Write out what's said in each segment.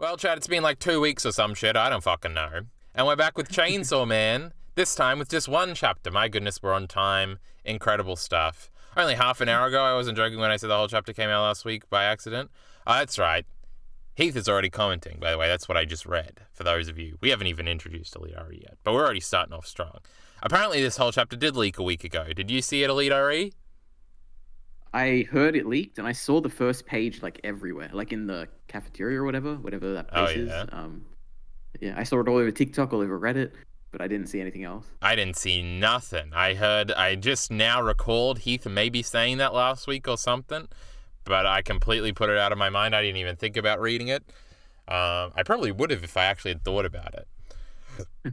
Well, Chad, it's been like 2 weeks or some shit. I don't fucking know. And we're back with Chainsaw Man. This time with just one chapter. My goodness, we're on time. Incredible stuff. Only half an hour ago, I wasn't joking when I said the whole chapter came out last week by accident. That's right. Heath is already commenting, by the way. That's what I just read, for those of you. We haven't even introduced EliteAri yet, but we're already starting off strong. Apparently, this whole chapter did leak a week ago. Did you see it, EliteAri? I heard it leaked, and I saw the first page like everywhere, like in the cafeteria or whatever that place is. Yeah, I saw it all over TikTok, all over Reddit, but I didn't see anything else. I didn't see nothing. I just now recalled Heath maybe saying that last week or something, but I completely put it out of my mind. I didn't even think about reading it. I probably would have if I actually had thought about it.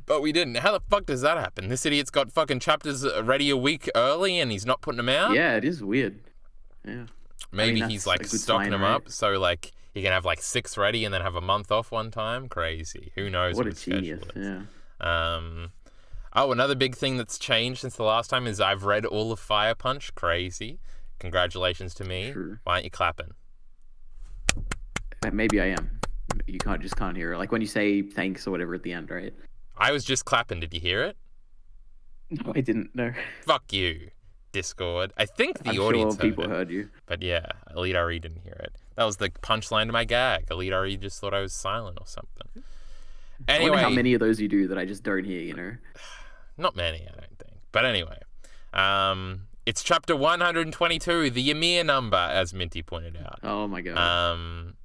But we didn't. How the fuck does that happen? This idiot's got fucking chapters ready a week early and he's not putting them out? Yeah, it is weird. Yeah. Maybe he's like stocking them up so like he can have like 6 ready and then have a month off one time. Crazy. Who knows what a genius. Is. Yeah. Another big thing that's changed since the last time is I've read all of Fire Punch. Crazy. Congratulations to me. True. Why aren't you clapping? Maybe I am. You can't hear it. Like when you say thanks or whatever at the end, right? I was just clapping. Did you hear it? No, I didn't. No. Fuck you, Discord. I think the I'm audience sure people heard you. But yeah, EliteAri didn't hear it. That was the punchline to my gag. EliteAri just thought I was silent or something. Anyway, I wonder how many of those you do that I just don't hear, you know? Not many, I don't think. But anyway, it's chapter 122, the Ymir number, as Minty pointed out. Oh my god.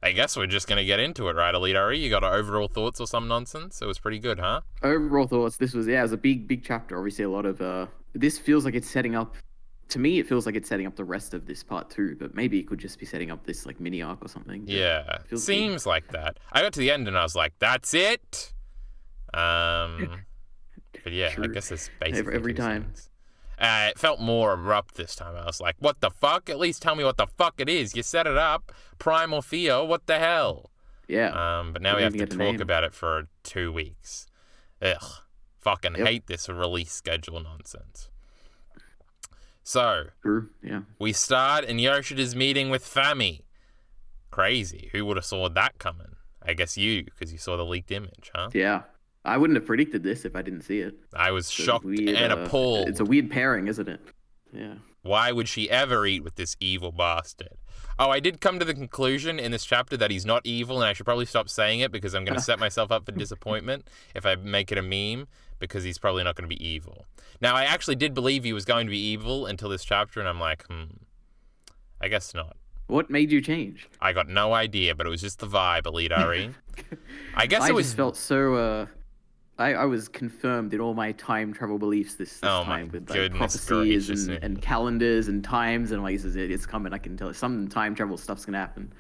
I guess we're just going to get into it, right, EliteAri? You got overall thoughts or some nonsense? It was pretty good, huh? Overall thoughts, it was a big chapter. Obviously, a lot of, this feels like it's setting up, to me, it feels like it's setting up the rest of this part too, but maybe it could just be setting up this, like, mini arc or something. Yeah, seems like that. I got to the end and I was like, that's it? But yeah, True. I guess it's basically every time. Sense. It felt more abrupt this time. I was like, what the fuck? At least tell me what the fuck it is. You set it up. Primal Fear. What the hell? Yeah. But now we have to talk about it for 2 weeks. Ugh. Fucking hate this release schedule nonsense. So, yeah. We start in Yoshida's meeting with Fami. Crazy. Who would have saw that coming? I guess you, because you saw the leaked image, huh? Yeah. I wouldn't have predicted this if I didn't see it. I was shocked and appalled. It's a weird pairing, isn't it? Yeah. Why would she ever eat with this evil bastard? Oh, I did come to the conclusion in this chapter that he's not evil, and I should probably stop saying it because I'm going to set myself up for disappointment if I make it a meme, because he's probably not going to be evil. Now, I actually did believe he was going to be evil until this chapter, and I'm like, I guess not. What made you change? I got no idea, but it was just the vibe, EliteAri. I guess I just felt so... I was confirmed in all my time travel beliefs this time with like prophecies and calendars and times, and like it's coming. I can tell some time travel stuff's gonna happen.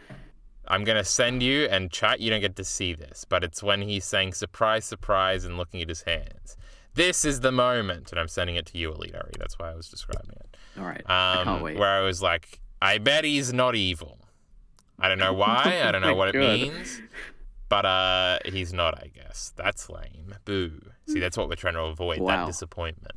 I'm gonna send you, and chat, you don't get to see this, but it's when he's saying surprise, surprise, and looking at his hands. This is the moment, and I'm sending it to you, EliteAri. That's why I was describing it. All right, I can't wait. Where I was like, I bet he's not evil. I don't know why. I don't know what it means. But he's not, I guess. That's lame. Boo. See, that's what we're trying to avoid, that disappointment.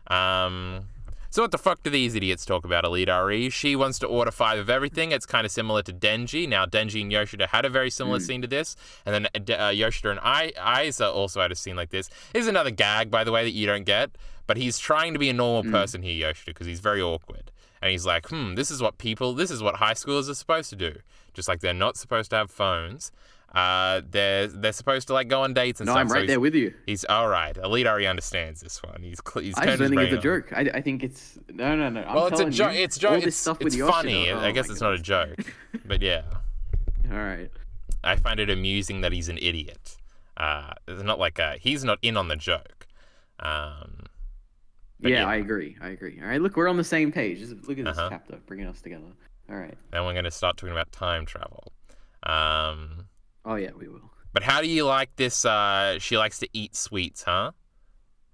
So what the fuck do these idiots talk about, EliteAri? She wants to order 5 of everything. It's kind of similar to Denji. Now, Denji and Yoshida had a very similar scene to this. And then Yoshida and Aiza also had a scene like this. Here's another gag, by the way, that you don't get. But he's trying to be a normal person here, Yoshida, because he's very awkward. And he's like, this is what high schoolers are supposed to do. Just like they're not supposed to have phones. They're supposed to like go on dates and stuff. No, I'm right there with you. He's all right. EliteAri understands this one. He's I just don't think it's a joke. I think it's no. Well, it's a joke. It's joke. It's funny. Oh, I guess it's not a joke, but yeah. All right. I find it amusing that he's an idiot. It's not like he's not in on the joke. Yeah, I agree. All right, look, we're on the same page. Just look at this chapter bringing us together. All right. Then we're gonna start talking about time travel. Oh yeah, we will. But how do you like this? She likes to eat sweets, huh?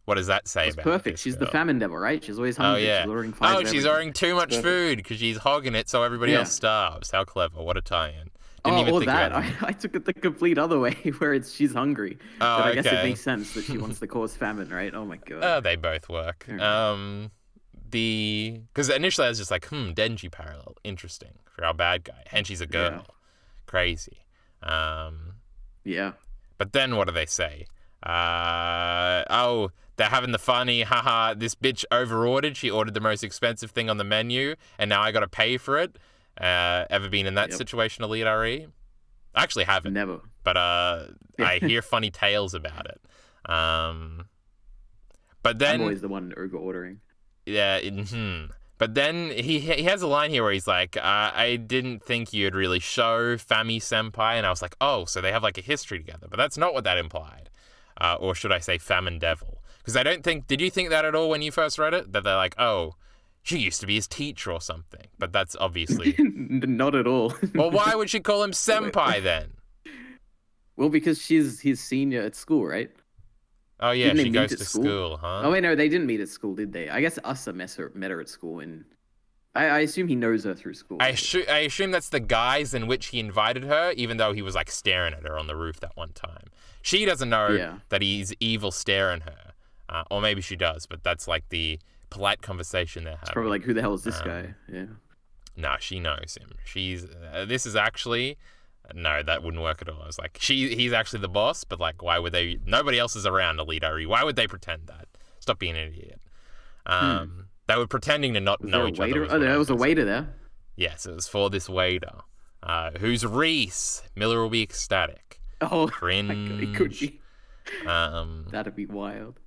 What does that say about her? Perfect. She's the famine devil, right? She's always hungry. Oh, yeah. She's ordering 5 she's ordering too much food because she's hogging it so everybody else starves. How clever. What a tie-in. Didn't even think about it. I took it the complete other way where she's hungry. Oh, but I guess it makes sense that she wants to cause famine, right? Oh my god. They both work. Because initially I was just like, Denji parallel. Interesting. For our bad guy. And she's a girl. Yeah. Crazy. Yeah. But then what do they say? Oh, they're having the funny, haha, this bitch overordered. She ordered the most expensive thing on the menu, and now I got to pay for it. Ever been in that situation, EliteAri? I actually haven't. Never. But I hear funny tales about it. But then... I'm always the one over-ordering. Yeah, But then he has a line here where he's like, I didn't think you'd really show Fami Senpai. And I was like, oh, so they have like a history together. But that's not what that implied. Or should I say Famine Devil? Because I don't think... Did you think that at all when you first read it? That they're like, oh, she used to be his teacher or something. But that's obviously... Not at all. Well, why would she call him Senpai then? Well, because she's his senior at school, right? Oh, yeah, she goes to school, huh? Oh, wait, no, they didn't meet at school, did they? I guess Asa met her at school, and I assume he knows her through school. I assume that's the guise in which he invited her, even though he was, like, staring at her on the roof that one time. She doesn't know that he's evil staring her. Or maybe she does, but that's, like, the polite conversation they're having. It's probably like, who the hell is this guy? Yeah. No, she knows him. She's... this is actually... No, that wouldn't work at all. I was like, he's actually the boss, but like, why would they? Nobody else is around, EliteAri. Why would they pretend that? Stop being an idiot. They were pretending to not know each other. Oh, there was a waiter there. Yes, it was for this waiter. Who's Reese? Miller will be ecstatic. Oh, cringe. It could be. That'd be wild.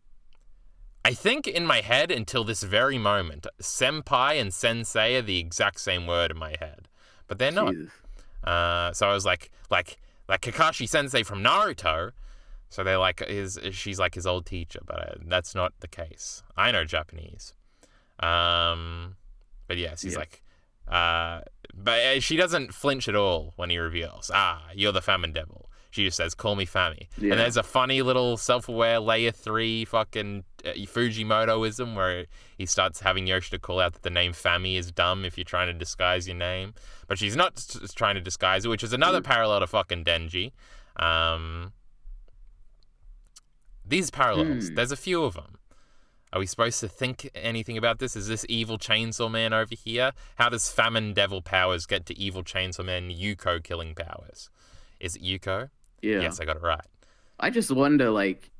I think in my head, until this very moment, senpai and sensei are the exact same word in my head, but they're not. Jesus. So I was like Kakashi Sensei from Naruto. So they're like she's like his old teacher, but that's not the case. I know Japanese. But yes, he's like, but she doesn't flinch at all when he reveals, you're the Famine Devil. She just says, call me Fami. Yeah. And there's a funny little self-aware layer 3 fucking Fujimotoism where he starts having Yoshida call out that the name Fami is dumb if you're trying to disguise your name. But she's not trying to disguise it, which is another parallel to fucking Denji. These parallels, there's a few of them. Are we supposed to think anything about this? Is this evil Chainsaw Man over here? How does Famine Devil powers get to evil Chainsaw Man Yuko killing powers? Is it Yuko? Yeah. Yes, I got it right. I just wonder, like,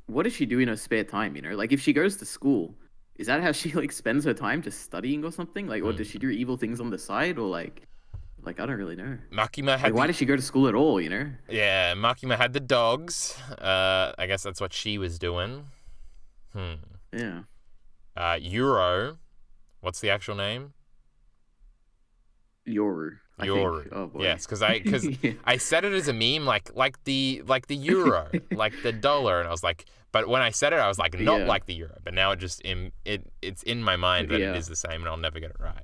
what does she do in her spare time, you know? Like, if she goes to school, is that how she, like, spends her time, just studying or something? Like, or does she do evil things on the side? Or, like I don't really know. Makima had why did she go to school at all, you know? Yeah, Makima had the dogs. I guess that's what she was doing. Yeah. Euro. What's the actual name? Yoru. Oh boy. Yes, because I said it as a meme, like the euro, like the dollar, and I was like, but when I said it, I was like, not like the euro, but now it just it's in my mind that it is the same, and I'll never get it right.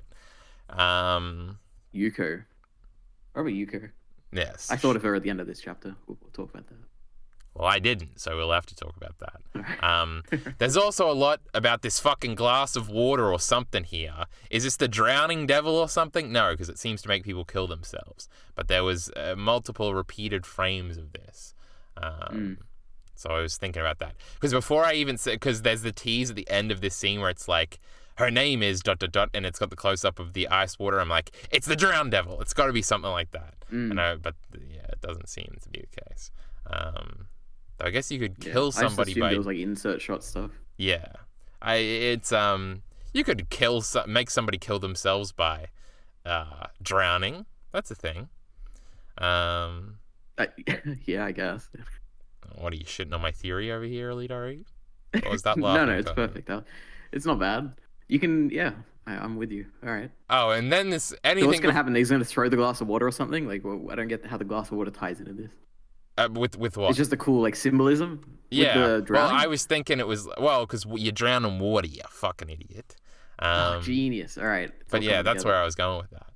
Yuko, probably Yuko. Yes, I thought of her at the end of this chapter. We'll talk about that. Well, I didn't, so we'll have to talk about that. There's also a lot about this fucking glass of water or something here. Is this the drowning devil or something? No, because it seems to make people kill themselves. But there was multiple repeated frames of this. So I was thinking about that. Because before I even said, because there's the tease at the end of this scene where it's like, her name is ... and it's got the close-up of the ice water. I'm like, it's the drowned devil. It's got to be something like that. But yeah, it doesn't seem to be the case. I guess you could kill somebody by... there was like insert shot stuff. Yeah, you could make somebody kill themselves by drowning. That's a thing. Yeah, I guess. What are you shitting on my theory over here, EliteAri? What was that? No, it's perfect. It's not bad. You can, I'm with you. All right. Oh, and then this anything. So what's gonna happen? He's gonna throw the glass of water or something? Like, I don't get how the glass of water ties into this. With what? It's just a cool like symbolism. Yeah. With the well, I was thinking it was because you drown in water, you fucking idiot. Genius. All right. But yeah, that's where I was going with that.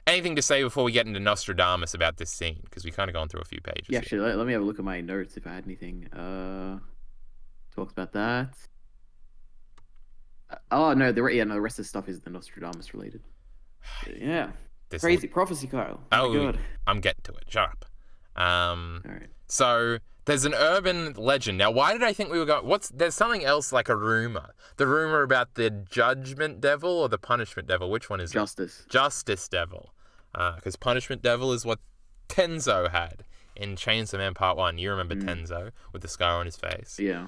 Anything to say before we get into Nostradamus about this scene? Because we kind of gone through a few pages. Yeah, actually, let me have a look at my notes if I had anything. Talks about that. Oh no, the rest of the stuff is the Nostradamus related. Yeah. Crazy prophecy, Kyle. Oh my God. I'm getting to it. Shut up. All right. So there's an urban legend. Now, why did I think we were going? There's something else like a rumor. The rumor about the judgment devil or the punishment devil. Which one is Justice. Justice devil. Because punishment devil is what Kenzo had in Chainsaw Man Part 1. You remember Tenzo with the scar on his face. Yeah.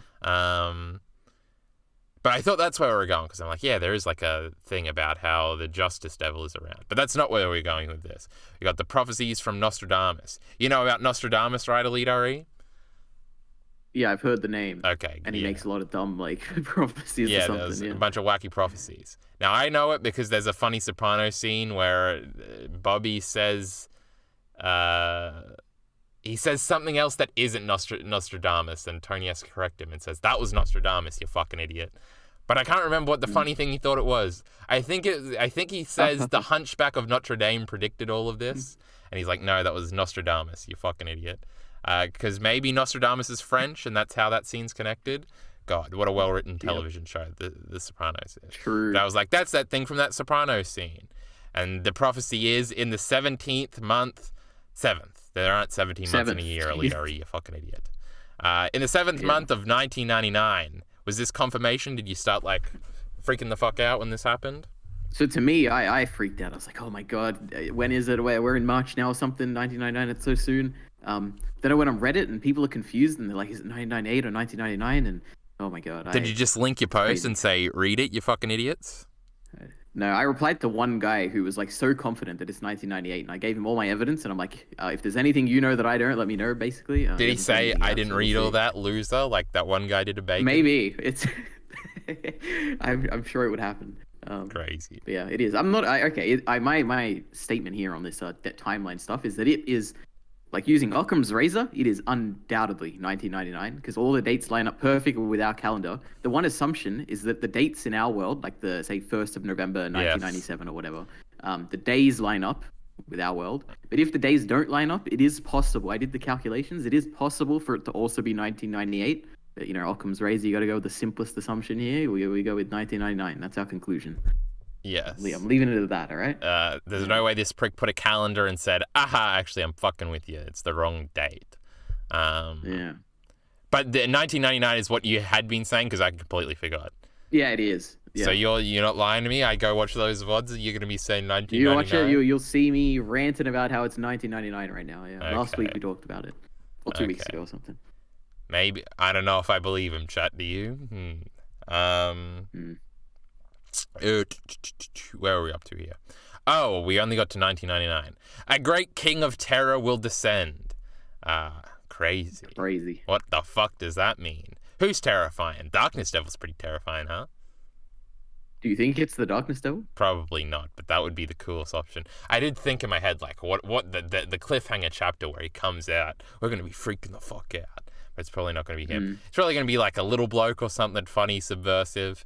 But I thought that's where we were going, because I'm like, yeah, there is like a thing about how the Justice Devil is around. But that's not where we're going with this. We got the prophecies from Nostradamus. You know about Nostradamus, right, EliteAri? Yeah, I've heard the name. Okay. And he makes a lot of dumb, like, prophecies or something. There's a bunch of wacky prophecies. Now, I know it because there's a funny Soprano scene where Bobby says... he says something else that isn't Nostradamus, and Tony has to correct him and says, "That was Nostradamus, you fucking idiot." But I can't remember what the funny thing he thought it was. I think he says the Hunchback of Notre Dame predicted all of this, and he's like, "No, that was Nostradamus, you fucking idiot." Because maybe Nostradamus is French, and that's how that scene's connected. God, what a well-written television show the Sopranos is. True. But I was like, that's that thing from that Sopranos scene. And the prophecy is, in the 17th month, 7th. There aren't 17 months in a year, EliteAri, you fucking idiot. In the 7th month of 1999, was this confirmation? Did you start, like, freaking the fuck out when this happened? So to me, I freaked out. I was like, oh my God, when is it? We're in March now or something, 1999, it's so soon. Then I went on Reddit and people are confused and they're like, is it 1998 or 1999? And oh my God. Did you just link your post and say, read it, you fucking idiots? No, I replied to one guy who was like so confident that it's 1998, and I gave him all my evidence, and I'm like, if there's anything you know that I don't, let me know, basically. Did he say, I didn't read all that, loser, like that one guy did a bacon? Maybe. It's. I'm sure it would happen. Crazy. Yeah, it is. I'm not. My statement here on this that timeline stuff is that it is, like, using Occam's razor, it is undoubtedly 1999 because all the dates line up perfectly with our calendar. The one assumption is that the dates in our world, like the, say, 1st of November 1997 or whatever, the days line up with our world. But if the days don't line up, it is possible. I did the calculations. It is possible for it to also be 1998. But, you know, Occam's razor, you got to go with the simplest assumption here. We go with 1999. That's our conclusion. Yes. I'm leaving it at that, all right? There's no way this prick put a calendar and said, aha, actually, I'm fucking with you. It's the wrong date. Yeah. But the 1999 is what you had been saying, because I completely forgot. Yeah, it is. Yeah. So you're not lying to me? I go watch those VODs, you're going to be saying 1999? You watch it, you'll see me ranting about how it's 1999 right now. Yeah. Okay. Last week we talked about it. Or 2 weeks ago or something. Maybe. I don't know if I believe him, chat. Do you? Where are we up to here? Oh, we only got to 1999. A great king of terror will descend. Crazy. What the fuck does that mean? Who's terrifying? Darkness Devil's pretty terrifying, huh? Do you think it's the Darkness Devil? Probably not, but that would be the coolest option. I did think in my head, like, what the cliffhanger chapter where he comes out, we're going to be freaking the fuck out. But it's probably not going to be him. It's probably going to be like a little bloke or something funny, subversive.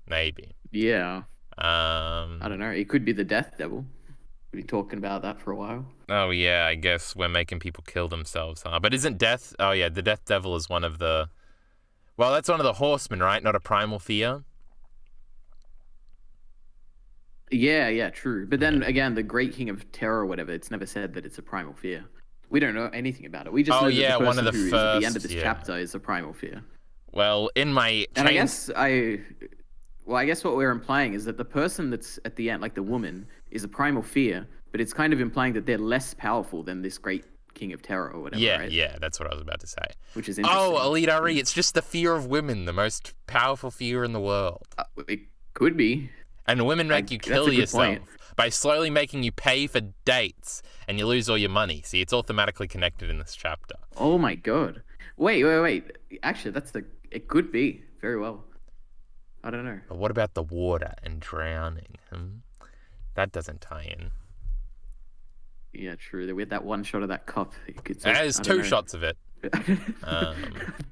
Maybe. Yeah. I don't know. It could be the Death Devil. We've been talking about that for a while. Oh, yeah. I guess we're making people kill themselves, huh? But isn't Death... Oh, yeah. The Death Devil is one of the... Well, that's one of the horsemen, right? Not a primal fear? Yeah, true. But then, again, the Great King of Terror or whatever, it's never said that it's a primal fear. We don't know anything about it. We just know that the person who is at the end of this chapter is a primal fear. Well, in my... And I guess what we're implying is that the person that's at the end, like the woman, is a primal fear, but it's kind of implying that they're less powerful than this great king of terror or whatever, right? Yeah, that's what I was about to say. Which is interesting. Oh, EliteAri, it's just the fear of women, the most powerful fear in the world. It could be. And women make you kill yourself by slowly making you pay for dates, and you lose all your money. See, it's all thematically connected in this chapter. Oh my God. Wait. Actually, it could be, very well. I don't know. But what about the water and drowning? That doesn't tie in. Yeah, true. We had that one shot of that cup. There's two shots of it.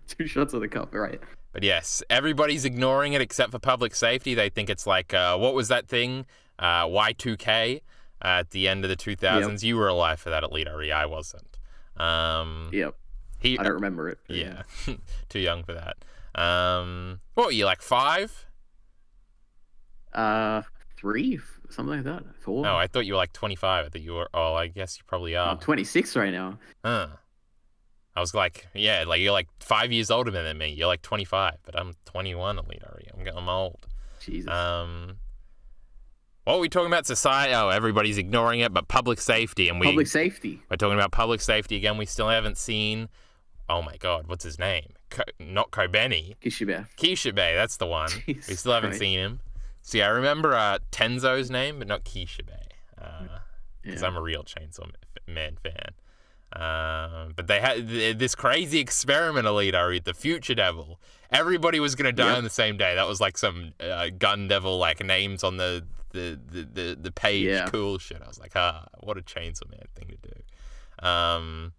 2 shots of the cup, right. But yes, everybody's ignoring it except for public safety. They think it's like, what was that thing? Y2K at the end of the 2000s. Yep. You were alive for that, EliteAri. I wasn't. Yep. I don't remember it. Yeah. Too young for that. What were you, like 5? 3, something like that. 4. No, I thought you were like 25. I thought you were. Oh, I guess you probably are. I'm 26 right now. I was like, yeah, like you're like 5 years older than me. You're like 25, but I'm 21, EliteAri. I'm old. Jesus. What are we talking about? Society? Oh, everybody's ignoring it, but public safety. And public safety. We're talking about public safety again. We still haven't seen... Oh, my God. What's his name? Not Kobeni. Kishibe. That's the one. Jesus we still haven't Christ. seen him. See, I remember Tenzo's name, but not Kishibe. Because I'm a real Chainsaw Man fan. But they had this crazy experiment, EliteAri, the Future Devil. Everybody was gonna die on the same day. That was like some gun devil like names on the page. Yeah. Cool shit. I was like, what a Chainsaw Man thing to do.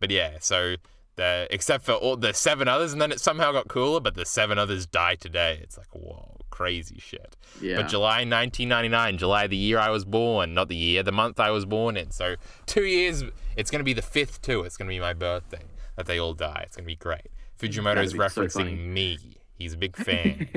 But yeah, so except for all the 7 others, and then it somehow got cooler. But the 7 others die today. It's like, whoa, crazy shit. Yeah. But July 1999, July the year I was born, not the year, the month I was born in. So 2 years. It's gonna be the 5th too. It's gonna be my birthday that they all die. It's gonna be great. Fujimoto's referencing me. He's a big fan.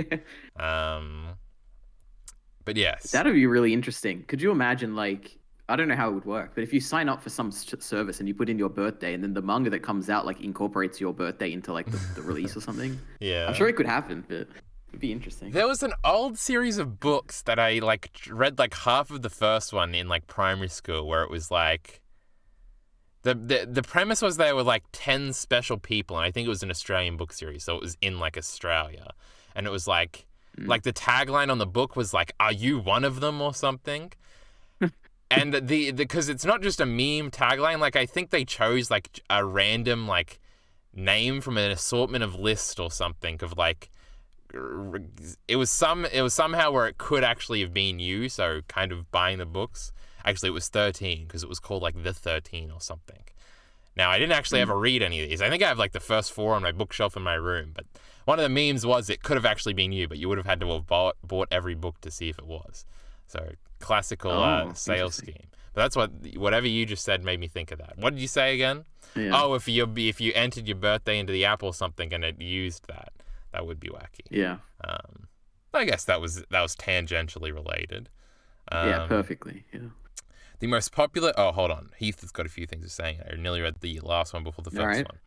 But yes. That'd be really interesting. Could you imagine, like, I don't know how it would work, but if you sign up for some service and you put in your birthday, and then the manga that comes out like incorporates your birthday into like the release or something? Yeah. I'm sure it could happen, but it'd be interesting. There was an old series of books that I like read like half of the first one in like primary school, where it was like the premise was there were like 10 special people, and I think it was an Australian book series, so it was in like Australia, and it was like the tagline on the book was like, "Are you one of them?" or something. And because it's not just a meme tagline, like I think they chose like a random like name from an assortment of list or something of like it was somehow where it could actually have been you, so kind of buying the books. Actually, it was 13 because it was called like The 13 or something. Now, I didn't actually ever read any of these. I think I have like the first 4 on my bookshelf in my room. But one of the memes was it could have actually been you, but you would have had to have bought every book to see if it was. So classical sales scheme. But that's whatever you just said made me think of that. What did you say again? Yeah. Oh, if you entered your birthday into the app or something and it used that would be wacky. Yeah. I guess that was tangentially related. Yeah, perfectly. Yeah. The most popular... Oh, hold on. Heath has got a few things to say. I nearly read the last one before the first one.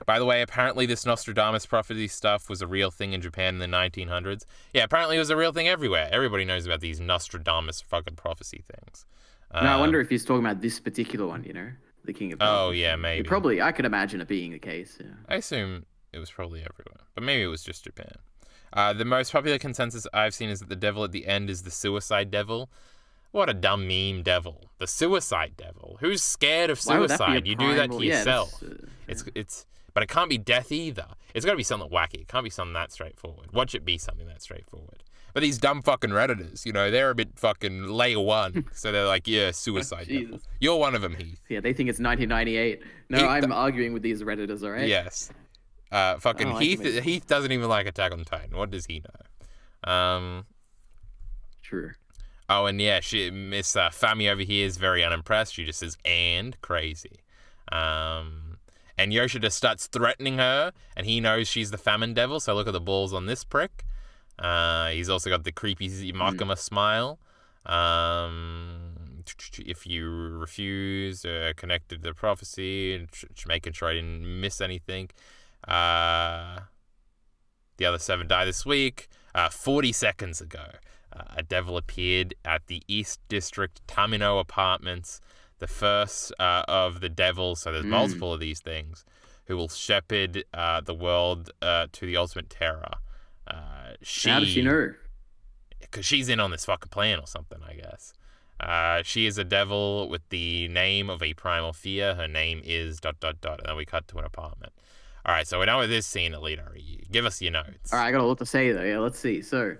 By the way, apparently this Nostradamus prophecy stuff was a real thing in Japan in the 1900s. Yeah, apparently it was a real thing everywhere. Everybody knows about these Nostradamus fucking prophecy things. No, I wonder if he's talking about this particular one, the King of Darkness. Oh, yeah, maybe. Probably, I could imagine it being the case, yeah. I assume it was probably everywhere. But maybe it was just Japan. The most popular consensus I've seen is that the devil at the end is the suicide devil. What a dumb meme devil. The suicide devil. Who's scared of suicide? You do that to yourself. But it can't be death either. It's got to be something wacky. It can't be something that straightforward. Watch it be something that straightforward. But these dumb fucking Redditors, they're a bit fucking layer one. So they're like, yeah, suicide devil. You're one of them, Heath. Yeah, they think it's 1998. No, I'm arguing with these Redditors, all right? Yes. Fucking Heath doesn't even like Attack on Titan. What does he know? True. Oh, and yeah, Miss Fami over here is very unimpressed. She just says, and crazy. And Yoshida starts threatening her, and he knows she's the famine devil, so look at the balls on this prick. He's also got the creepy Makima smile. If you refuse, connected to the prophecy, making sure I didn't miss anything. The other 7 die this week. 40 seconds ago. A devil appeared at the East District Tamino Apartments, the first of the devils, so there's multiple of these things, who will shepherd the world to the ultimate terror. How does she know? Because she's in on this fucking plan or something, I guess. She is a devil with the name of a primal fear. Her name is ... And then we cut to an apartment. All right, so we're done with this scene, EliteAri. Give us your notes. All right, I got a lot to say, though. Yeah, let's see. So,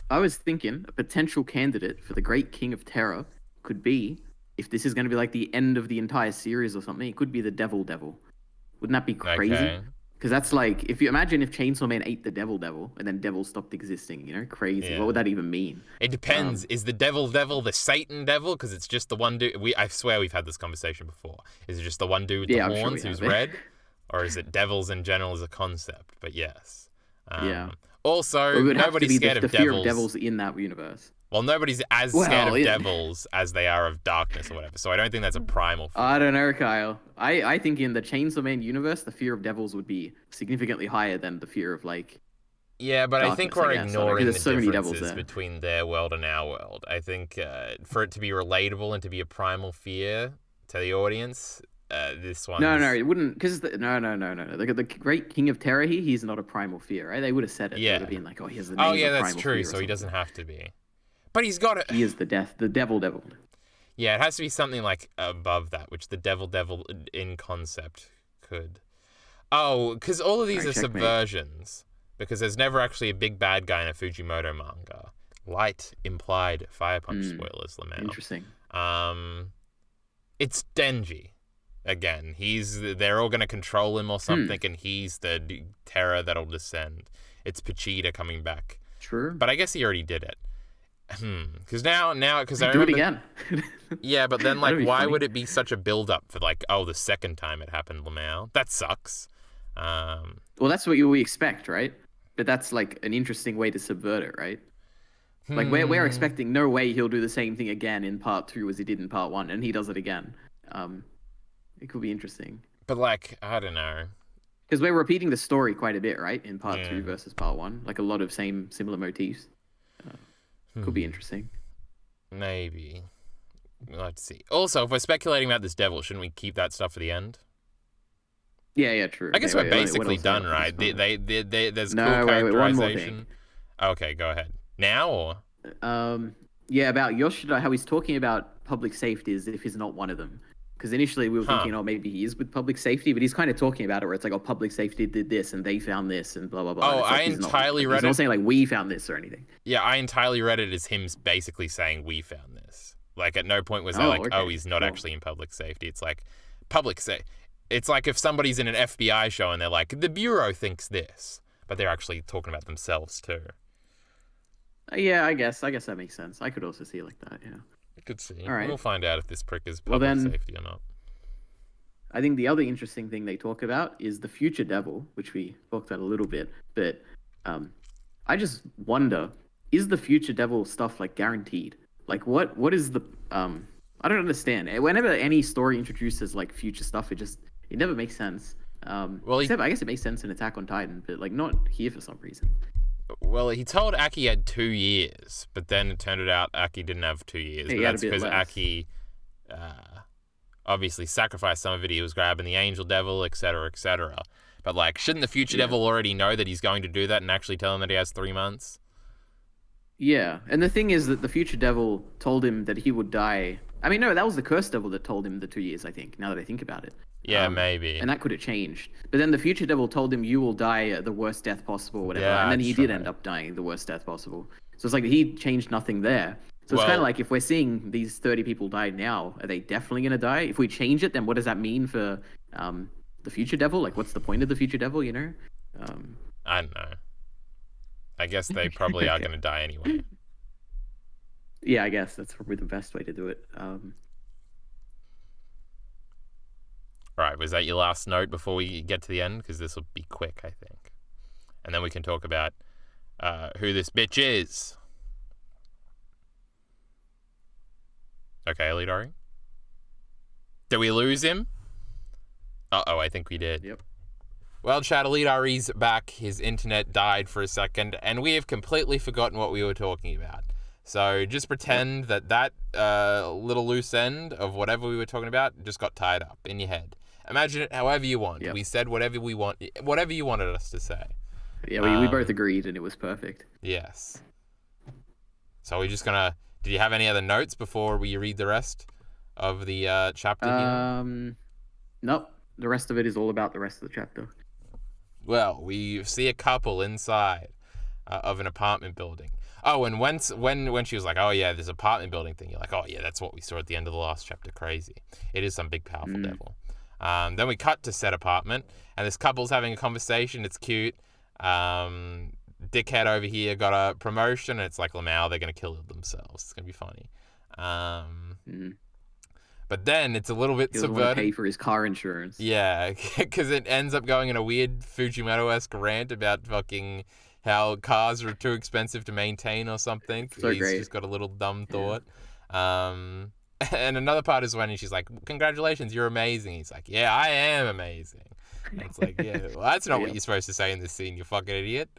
I was thinking a potential candidate for the Great King of Terror could be, if this is going to be like the end of the entire series or something, it could be the Devil. Wouldn't that be crazy? Because that's like, if you imagine if Chainsaw Man ate the Devil and then Devil stopped existing, crazy. Yeah. What would that even mean? It depends. Is the Devil the Satan devil? Because it's just the one dude. I swear we've had this conversation before. Is it just the one dude with the horns who's red? Or is it devils in general as a concept? But yes. Yeah. Also, nobody's scared of devils. The fear of devils in that universe. Well, nobody's as scared of devils as they are of darkness or whatever. So I don't think that's a primal fear. I don't know, Kyle. I think in the Chainsaw Man universe, the fear of devils would be significantly higher than the fear of Yeah, but I think we're ignoring the so differences between their world and our world. I think for it to be relatable and to be a primal fear to the audience, this one. No, it wouldn't. Because no. The great king of terror here, he's not a primal fear, right? They would have said it. Yeah. They would have been like, oh, he has the name of primal that's true. So he doesn't have to be. But he's got it. He is the devil. Yeah, it has to be something like above that, which the devil in concept could. Oh, because all of these are subversions. Because there's never actually a big bad guy in a Fujimoto manga. Light implied Fire Punch spoilers, Lamau. Interesting. It's Denji. Again, they're all going to control him or something, and he's the terror that'll descend. It's Pachita coming back. True. But I guess he already did it. Because now, because I remember... Do it again. Yeah, but then, like, why would it be such a build-up for, like, the second time it happened, Lamau? That sucks. Well, that's what we expect, right? But that's like an interesting way to subvert it, right? Like we're expecting no way he'll do the same thing again in part 2 as he did in part 1, and he does it again. It could be interesting. But like, I don't know. Because we're repeating the story quite a bit, right? In part 2 versus part 1, like a lot of similar motifs. Could be interesting. Maybe. Let's see. Also, if we're speculating about this devil, shouldn't we keep that stuff for the end? Yeah, true. I guess we're basically done, right? There's cool characterization. Okay, go ahead. Now or? Yeah, about Yoshida, how he's talking about public safety as if he's not one of them. Because initially we were thinking, oh, maybe he is with public safety, but he's kind of talking about it where it's like, oh, public safety did this and they found this and blah, blah, blah. Oh, like I entirely read it. He's not saying like we found this or anything. Yeah, I entirely read it as him basically saying we found this. Like at no point was there he's not actually in public safety. It's like public safety. It's like if somebody's in an FBI show and they're like, the Bureau thinks this, but they're actually talking about themselves too. Yeah, I guess that makes sense. I could also see it like that, yeah. I could see. All right. We'll find out if this prick is public safety or not. I think the other interesting thing they talk about is the future devil, which we talked about a little bit, but I just wonder, is the future devil stuff like guaranteed? Like what is the I don't understand. Whenever any story introduces like future stuff, it never makes sense. Except I guess it makes sense in Attack on Titan, but like not here for some reason. Well, he told Aki he had 2 years, but then it turned out Aki didn't have 2 years. But that's because Aki obviously sacrificed some of it. He was grabbing the angel devil, etc., etc. But like, shouldn't the future devil already know that he's going to do that and actually tell him that he has 3 months? Yeah, and the thing is that the future devil told him that he would die. I mean, no, that was the cursed devil that told him the 2 years, I think, now that I think about it. Yeah, maybe. And that could have changed. But then the future devil told him you will die the worst death possible, or whatever. And then he did end up dying the worst death possible. So it's like he changed nothing there. So it's kind of like if we're seeing these 30 people die now, are they definitely going to die? If we change it, then what does that mean for the future devil? Like, what's the point of the future devil, you know? I don't know. I guess they probably are going to die anyway. Yeah, I guess that's probably the best way to do it. Right, was that your last note before we get to the end? Because this will be quick, I think. And then we can talk about who this bitch is. Okay, EliteAri? Did we lose him? Uh-oh, I think we did. Yep. Well, chat, EliteAri's back. His internet died for a second, and we have completely forgotten what we were talking about. So just pretend that little loose end of whatever we were talking about just got tied up in your head. Imagine it however you want. Yep. We said whatever you wanted us to say. Yeah, we both agreed, and it was perfect. Yes. So we're just gonna... Did you have any other notes before we read the rest of the chapter here? Nope. The rest of it is all about the rest of the chapter. Well, we see a couple inside of an apartment building. Oh, and when she was like, oh yeah, this apartment building thing, you're like, oh yeah, that's what we saw at the end of the last chapter. Crazy. It is some big powerful devil. Then we cut to said apartment, and this couple's having a conversation. It's cute. Dickhead over here got a promotion, and it's like, Lamau, they're going to kill themselves. It's going to be funny. But then it's a little bit subverted. He doesn't want to pay for his car insurance. Yeah, because it ends up going in a weird Fujimoto-esque rant about fucking how cars are too expensive to maintain or something. So He's great. just got a little dumb thought. Yeah. And another part is when she's like, congratulations, you're amazing. He's like, yeah, I am amazing. And it's like, yeah, well, that's not what you're supposed to say in this scene, you fucking idiot.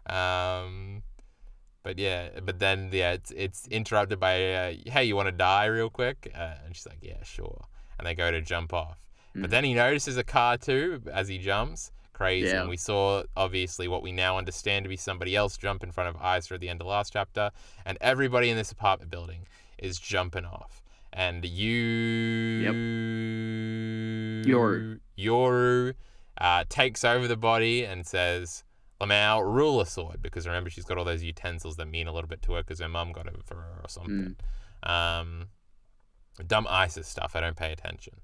But then it's interrupted by hey, you want to die real quick? And she's like, yeah, sure. And they go to jump off. But then he notices a car too as he jumps. Crazy. And we saw obviously what we now understand to be somebody else jump in front of Isa at the end of last chapter, and everybody in this apartment building is jumping off. And Yoru takes over the body and says, Lamau, rule a sword, because remember she's got all those utensils that mean a little bit to her because her mum got it for her or something. Dumb ISIS stuff, I don't pay attention.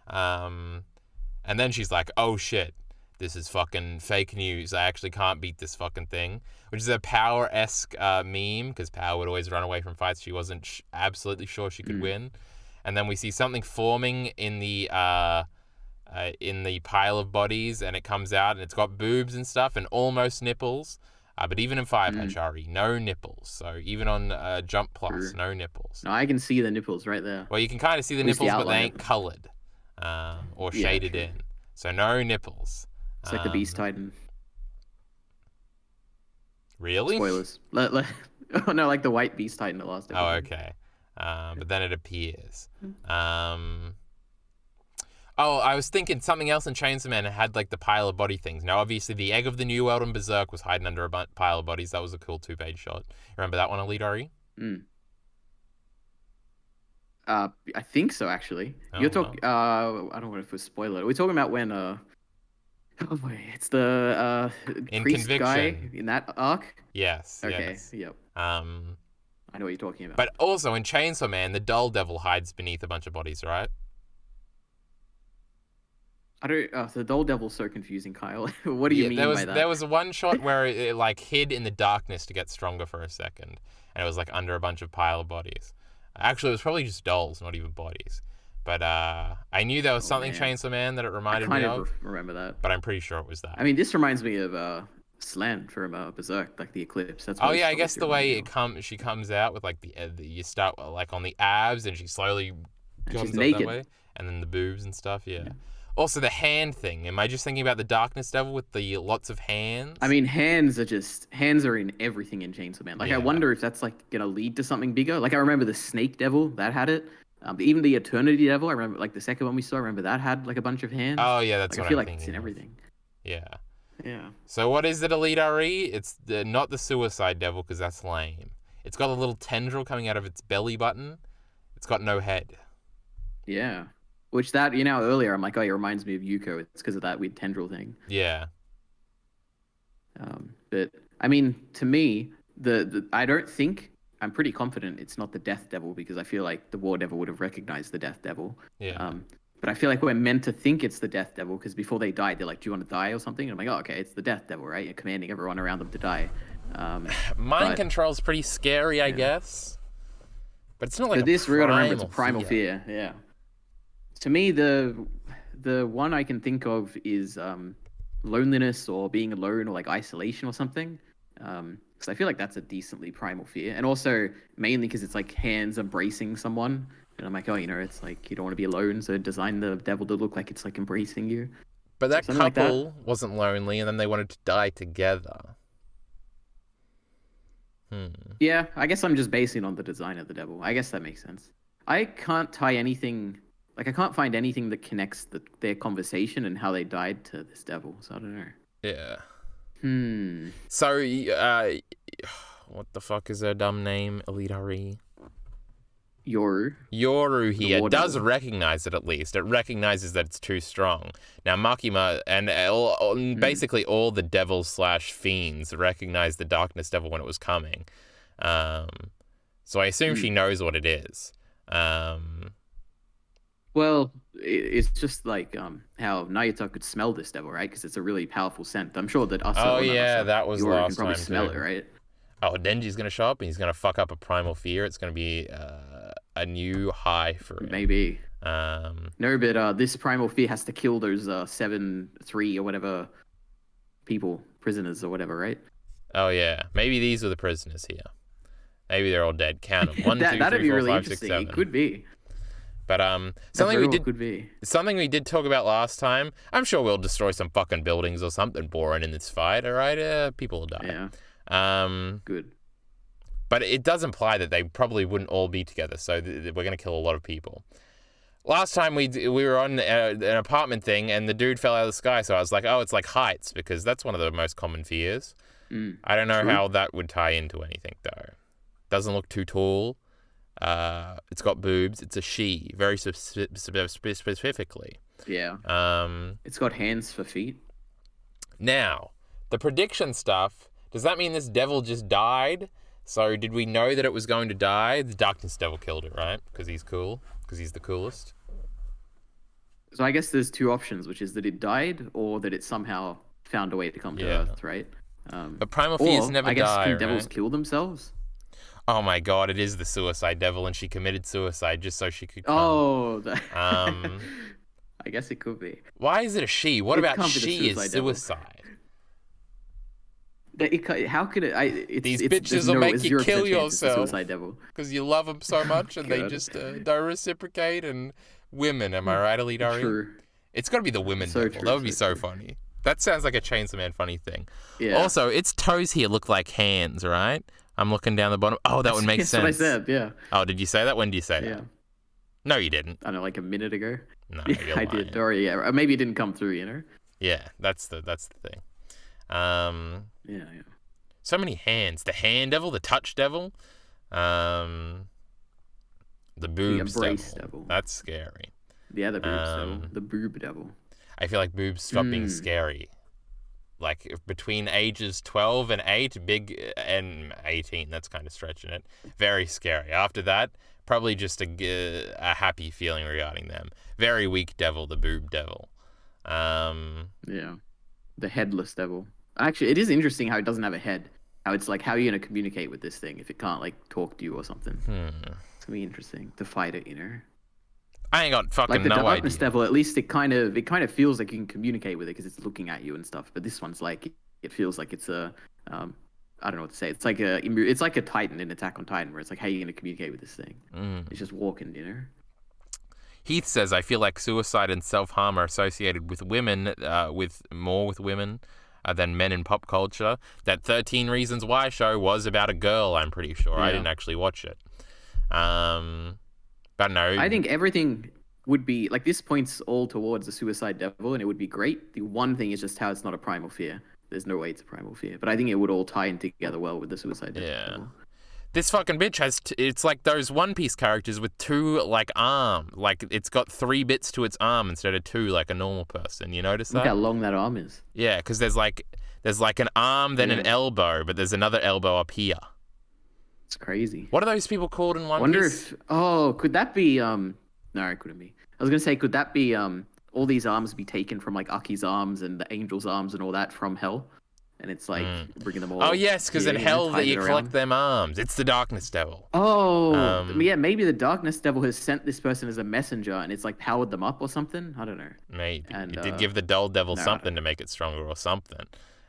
And then she's like, oh shit, this is fucking fake news. I actually can't beat this fucking thing, which is a Power-esque meme, because Power would always run away from fights she wasn't absolutely sure she could win. And then we see something forming in the pile of bodies, and it comes out, and it's got boobs and stuff, and almost nipples. But even in Fire Punch Ari, no nipples. So even on Jump Plus, no nipples. No, I can see the nipples right there. Well, you can kind of see the nipples, but they ain't colored or shaded in. So no nipples. It's like the Beast Titan. Really? Spoilers. Oh no, like the white Beast Titan the last episode. Oh, okay. But then it appears. I was thinking something else in Chainsaw Man had like the pile of body things. Now, obviously, the egg of the New World in Berserk was hiding under a pile of bodies. That was a cool 2-page shot. Remember that one, EliteAri? I think so, actually. You're talking. I don't want to spoil it. Are we talking about when it's the in priest Conviction guy in that arc? Yes. Okay. Yes. Yep. I know what you're talking about. But also in Chainsaw Man, the Dull Devil hides beneath a bunch of bodies, right? I don't. The Dull Devil's so confusing, Kyle. What do you mean by that? There was one shot where it like hid in the darkness to get stronger for a second, and it was like under a bunch of pile of bodies. Actually, it was probably just dolls, not even bodies. But I knew there was something Chainsaw Man that it reminded me of. I kind of remember that. But I'm pretty sure it was that. I mean, this reminds me of Slan from Berserk, like the eclipse. That's what I guess the way she comes out with like you start like on the abs and she slowly comes up that way, and then the boobs and stuff. Yeah. Also, the hand thing. Am I just thinking about the Darkness Devil with the lots of hands? I mean, hands are in everything in Chainsaw Man. Like, I wonder if that's like gonna lead to something bigger. Like, I remember the Snake Devil that had it. Even the Eternity Devil. I remember like the second one we saw. I remember that had like a bunch of hands. Oh yeah, that's like, what I feel I'm like it's in everything. Yeah. Yeah. So what is it, EliteAri? It's not the Suicide Devil, because that's lame. It's got a little tendril coming out of its belly button. It's got no head. Yeah. Which that, earlier I'm like, oh, it reminds me of Yuko. It's because of that weird tendril thing. Yeah. But I mean, to me, I'm pretty confident it's not the Death Devil, because I feel like the War Devil would have recognized the Death Devil. Yeah. But I feel like we're meant to think it's the Death Devil, because before they died, they're like, do you want to die or something? And I'm like, oh, okay, it's the Death Devil, right? You're commanding everyone around them to die. Mind control's pretty scary, I guess. But it's not like we gotta remember it's a primal fear. Yeah. To me, the one I can think of is loneliness, or being alone, or like isolation or something. Because I feel like that's a decently primal fear. And also, mainly because it's like hands embracing someone. And I'm like, oh, it's like you don't want to be alone, so design the devil to look like it's like embracing you. But that couple wasn't lonely, and then they wanted to die together. Yeah, I guess I'm just basing it on the design of the devil. I guess that makes sense. I can't tie anything... Like, I can't find anything that connects their conversation and how they died to this devil, so I don't know. Yeah. So, what the fuck is her dumb name? EliteAri? Yoru here does recognize it, at least. It recognizes that it's too strong. Now, Makima and basically all the devils/fiends recognize the Darkness Devil when it was coming. So I assume she knows what it is. Well, it's just like how Nayuta could smell this devil, right? Because it's a really powerful scent. I'm sure that that was Yoru last can probably time smell too. it, right? Oh, Denji's going to show up and he's going to fuck up a primal fear. It's going to be a new high for him. Maybe. No, but this primal fear has to kill those 7-3 or whatever prisoners or whatever, right? Oh, yeah. Maybe these are the prisoners here. Maybe they're all dead. Count them. 1, 2, 3, 4, 5, 6, 7. That'd be really interesting. It could be. But something we did talk about last time. I'm sure we'll destroy some fucking buildings or something boring in this fight. All right, people will die. Good. But it does imply that they probably wouldn't all be together, so we're going to kill a lot of people. Last time we were on an apartment thing, and the dude fell out of the sky, so I was like, oh, it's like heights, because that's one of the most common fears. I don't know how that would tie into anything, though. Doesn't look too tall. It's got boobs. It's a she, very specifically. Yeah. It's got hands for feet. Now, the prediction stuff, does that mean this devil just died? So did we know that it was going to die? The darkness devil killed it, right? Because he's cool. Because he's the coolest. So I guess there's two options, which is that it died or that it somehow found a way to come to Earth, right? But primal fears never die, I guess can right? devils kill themselves? Oh my god, it is the suicide devil, and she committed suicide just so she could come. Oh, I guess it could be. Why is it a she? What about she is suicide? How could it? These bitches will make you kill yourself. Suicide devil. Because you love them so much, and they just don't reciprocate. And women, am I right, EliteAri? True. It's got to be the women devil. True, that would be so funny. That sounds like a Chainsaw Man funny thing. Yeah. Also, its toes here look like hands, right? I'm looking down the bottom. Oh, that would make sense. That's what I said, yeah. Oh, did you say that? When did you say that? Yeah. No, you didn't. I don't know, like a minute ago. No, I did. Or yeah, or maybe it didn't come through, you know? Yeah, that's the thing. Yeah. So many hands. The hand devil, the touch devil, the boobs devil. That's scary. Yeah, the boobs devil. The boob devil. I feel like boobs stop being scary. Like between ages 12 and 8, big, and 18, that's kind of stretching it. Very scary. After that, probably just a happy feeling regarding them. Very weak devil, the boob devil. Yeah. The headless devil. Actually, it is interesting how it doesn't have a head. How it's like, how are you going to communicate with this thing if it can't, like, talk to you or something? It's going to be interesting to fight it, you know? I ain't got fucking like the no darkness idea. devil, at least it kind of feels like you can communicate with it because it's looking at you and stuff. But this one's like, it feels like it's a, I don't know what to say. It's like a Titan in Attack on Titan, where it's like, how are you going to communicate with this thing? It's just walking, you know? Heath says, I feel like suicide and self-harm are associated with women, with women than men in pop culture. That 13 Reasons Why show was about a girl, I'm pretty sure. Yeah. I didn't actually watch it. But no. I think everything would be, like, this points all towards the suicide devil, and it would be great. The one thing is just how it's not a primal fear. There's no way it's a primal fear. But I think it would all tie in together well with the suicide devil. Yeah. This fucking bitch has, it's like those One Piece characters with 2, like, arms. Like, it's got 3 bits to its arm instead of 2 like a normal person. You notice that? Look how long that arm is. Yeah, because there's like an arm, then an elbow, but there's another elbow up here. It's crazy. What are those people called in One Piece? Wonder if, could that be, no, it couldn't be. I was going to say, could that be, all these arms be taken from, like, Aki's arms and the angel's arms and all that from hell? And it's like bringing them all. Oh yes, because in hell that you collect them arms. It's the darkness devil. Oh, yeah. Maybe the darkness devil has sent this person as a messenger, and it's like powered them up or something. I don't know. Maybe and, it did give the dull devil something to make it stronger or something.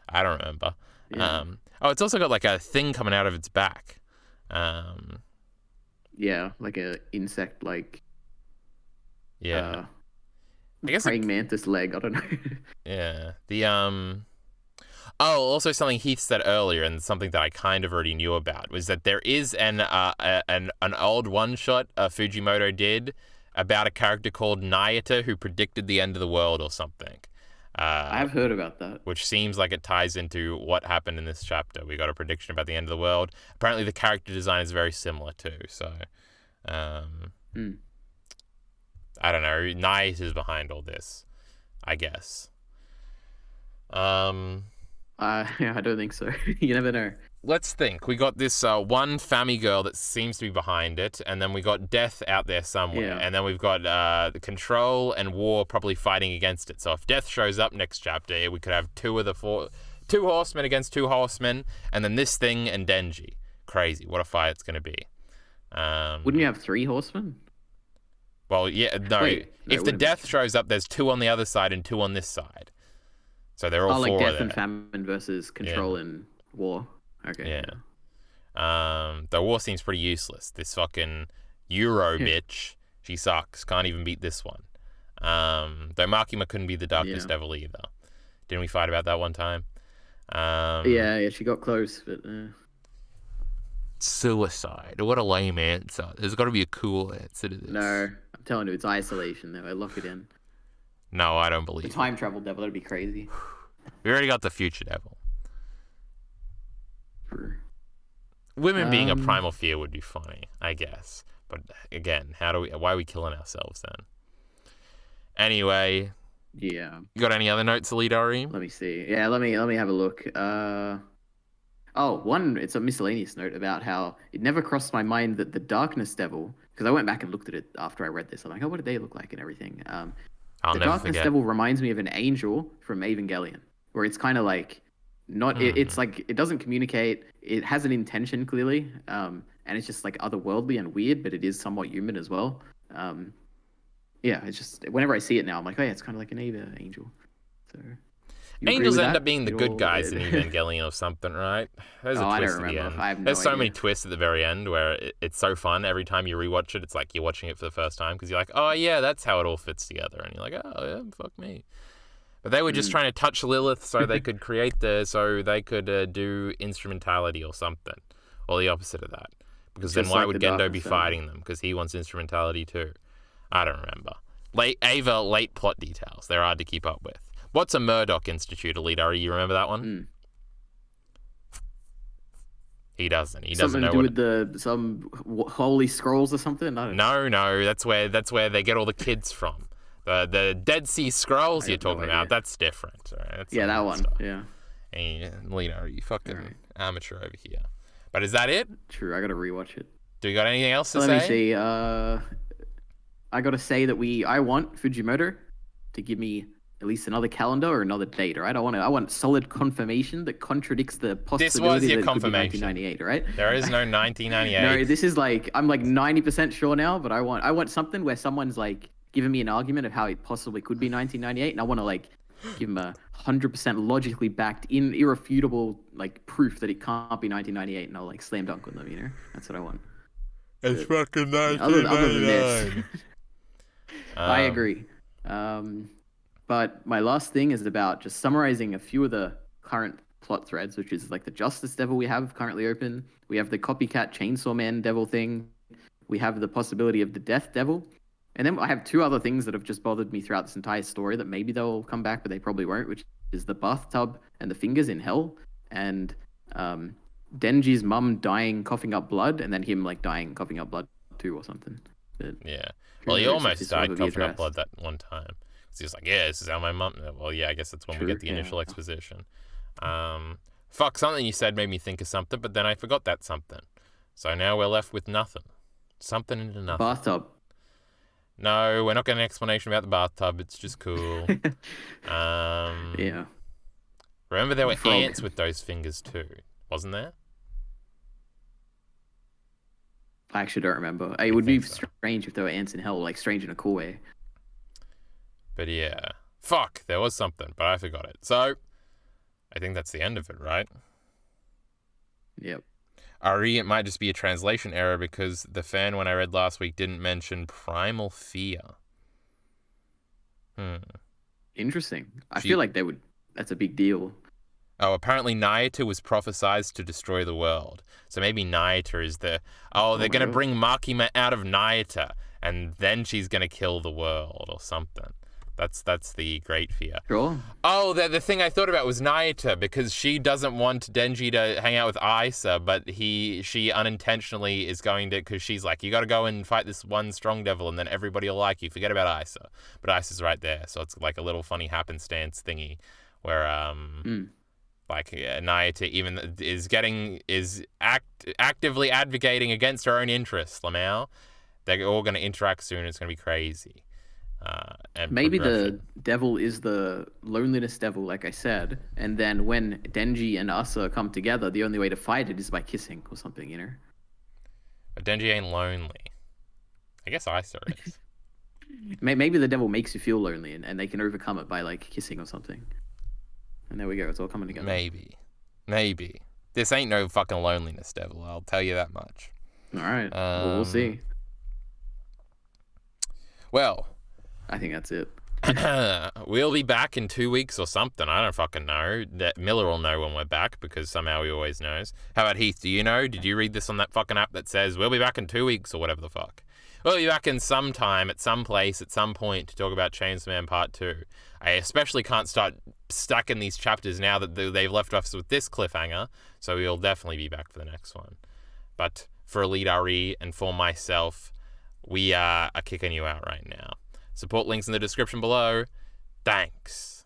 I don't remember. Yeah. It's also got like a thing coming out of its back. Yeah, like a insect, like. Yeah. I guess praying mantis leg. I don't know. Yeah. The also something Heath said earlier, and something that I kind of already knew about, was that there is an old one-shot Fujimoto did about a character called Nayata who predicted the end of the world or something. I've heard about that. Which seems like it ties into what happened in this chapter. We got a prediction about the end of the world. Apparently the character design is very similar too, so... I don't know. Nayata's behind all this, I guess. Yeah, I don't think so. You never know. Let's think. We got this one Fami girl that seems to be behind it, and then we got Death out there somewhere, and then we've got the Control and War probably fighting against it. So if Death shows up next chapter, we could have 2 horsemen against 2 horsemen, and then this thing and Denji. Crazy. What a fight it's going to be. Wouldn't you have 3 horsemen? Well, yeah, no. If the Death shows up, there's 2 on the other side and 2 on this side. So they're all 4 like Death there. and Famine versus Control and War. Okay. Yeah. The War seems pretty useless. This fucking Euro bitch, she sucks. Can't even beat this one. Though Makima couldn't be the Darkness Devil either. Didn't we fight about that one time? Yeah, she got close, but suicide. What a lame answer. There's got to be a cool answer to this. no, I'm telling you, it's isolation. Though I lock it in. No, I don't believe the time travel devil. That'd be crazy. We already got the future devil. True. Women being a primal fear would be funny, I guess. But again, why are we killing ourselves then? Anyway. Yeah. You got any other notes, EliteAri? Let me see. Yeah, let me have a look. It's a miscellaneous note about how it never crossed my mind that the darkness devil, because I went back and looked at it after I read this. I'm like, oh, what did they look like and everything? I'll the never darkness forget. devil reminds me of an angel from Evangelion, where it's kind of like it's like it doesn't communicate. It has an intention clearly, and it's just like otherworldly and weird, but it is somewhat human as well. Yeah, it's just whenever I see it now, I'm like, oh yeah, it's kind of like an angel. So angels end up being the good guys in Evangelion or something, right? There's a twist at the end. There's so many twists at the very end where it's so fun. Every time you rewatch it, it's like you're watching it for the first time because you're like, oh yeah, that's how it all fits together, and you're like, oh yeah, fuck me. But they were just trying to touch Lilith so they could do instrumentality or something, or the opposite of that. Because then why would Gendo be fighting them? Because he wants instrumentality too. I don't remember. Late plot details. They're hard to keep up with. What's a Murdoch Institute, EliteAri? You remember that one? He doesn't. He doesn't know what. Something to do with some holy scrolls or something? No. That's where they get all the kids from. The Dead Sea Scrolls you're talking about. That's different. Right? That's that one. Stuff. Yeah. And EliteAri, you fucking amateur over here. But is that it? True. I gotta rewatch it. Do you got anything else to say? Let me see. I gotta say that I want Fujimoto to give me at least another calendar or another date, all right? I want solid confirmation that contradicts the possibility this was your that confirmation. It could be 1998, right? There is no 1998. No, this is I'm 90% sure now, but I want something where someone's giving me an argument of how it possibly could be 1998, and I want to give them 100% logically backed, irrefutable proof that it can't be 1998, and I'll slam dunk on them. You know, that's what I want. It's fucking 1999. Other than this, I agree. But my last thing is about just summarizing a few of the current plot threads, which is the Justice Devil we have currently open. We have the Copycat Chainsaw Man Devil thing. We have the possibility of the Death Devil. And then I have two other things that have just bothered me throughout this entire story that maybe they'll come back, but they probably won't, which is the bathtub and the fingers in hell, and Denji's mum dying, coughing up blood, and then him dying, coughing up blood too or something. But yeah. Well, he almost died coughing up blood that one time. So he's like, yeah, this is how my mum... Well, yeah, I guess that's when we get the initial exposition. Something you said made me think of something, but then I forgot that something. So now we're left with nothing. Something into nothing. Bathtub. No, we're not getting an explanation about the bathtub. It's just cool. Yeah. Remember there were ants with those fingers too, wasn't there? I actually don't remember. It would be strange if there were ants in hell, strange in a cool way. But yeah. Fuck, there was something, but I forgot it. So, I think that's the end of it, right? Yep. Ari, it might just be a translation error because the fan one I read last week didn't mention primal fear. Interesting. I feel like that's a big deal. Oh, apparently Nayata was prophesized to destroy the world. So maybe Nayata is they're going to bring Makima out of Nayata, and then she's going to kill the world or something. That's the great fear. Sure. Oh, the thing I thought about was Nayata, because she doesn't want Denji to hang out with Isa, but she unintentionally is going to, because she's like, you got to go and fight this one strong devil, and then everybody will like you. Forget about Isa. But Isa's right there, so it's like a little funny happenstance thingy, where Nayata even is actively advocating against her own interests. Lamau, they're all going to interact soon. It's going to be crazy. And maybe the devil is the loneliness devil, like I said, and then when Denji and Asa come together, the only way to fight it is by kissing or something, you know? But Denji ain't lonely. I guess Isa is. Maybe the devil makes you feel lonely, and they can overcome it by kissing or something. And there we go, it's all coming together. Maybe. This ain't no fucking loneliness devil, I'll tell you that much. Alright, well, we'll see. Well, I think that's it. We'll be back in 2 weeks or something. I don't fucking know. That Miller will know when we're back because somehow he always knows. How about Heath? Do you know? Did you read this on that fucking app that says we'll be back in 2 weeks or whatever the fuck? We'll be back in some time, at some place, at some point to talk about Chainsaw Man Part 2. I especially can't start stacking these chapters now that they've left us with this cliffhanger, so we'll definitely be back for the next one. But for EliteAri and for myself, we are kicking you out right now. Support links in the description below. Thanks.